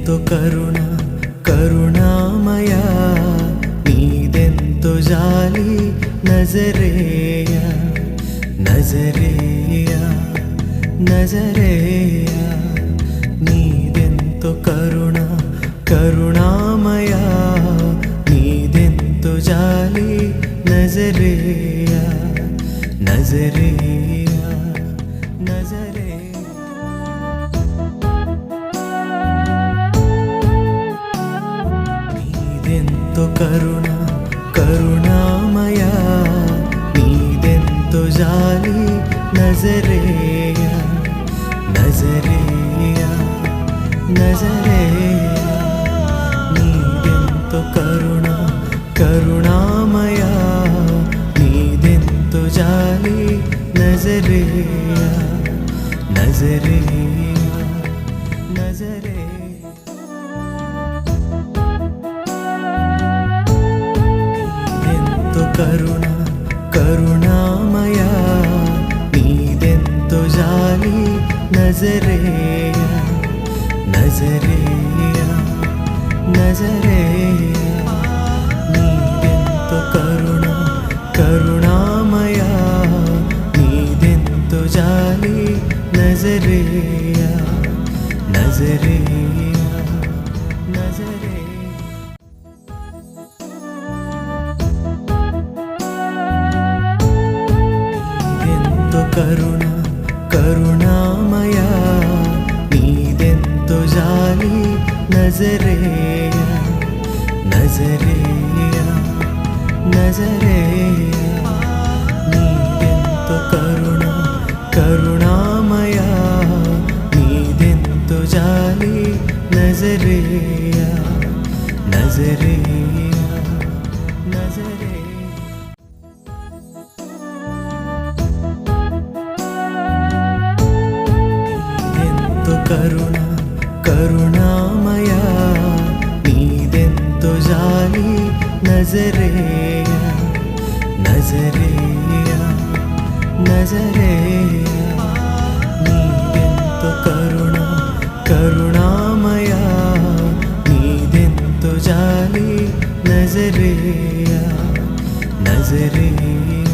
నీదెంతో కరుణ కరుణామయా, నీదెంతో జాలి నజరేయ నజరేయ నజరేయ. నీదెంతో కరుణ కరుణామయా, నీదెంతో జాలి నజరేయ నజరేయ నజరేయ. నీదెంతో కరుణ కరుణామయా, నీదెంతో జాలి నజరేయ నజరేయ నజరేయ. నీదెంతో కరుణ కరుణామయా, నీదెంతో జాలి నజరేయ నజరేయ నజరేయ. కరుణ కరుణామయా, నీదెంతో జాలి నజరేయ నజరేయ నజరేయ. నీదెంతో కరుణ కరుణామయా, నీదెంతో జాలి నజరేయ నజరేయ నజరేయ. కరుణ కరుణామయా, నీదెంతో జాలి నజరేయ నజరేయ నజరేయ. నీదెంతో కరుణ కరుణామయా, నీదెంతో జాలి నజరేయ నజరేయ నజరేయ. కరుణ కరుణామయా, నీదెంతో జాలి నజరేయ నజరేయ నజరేయ. నీదెంతో కరుణ కరుణామయా, నీదెంతో జాలి నజరేయ నజరేయ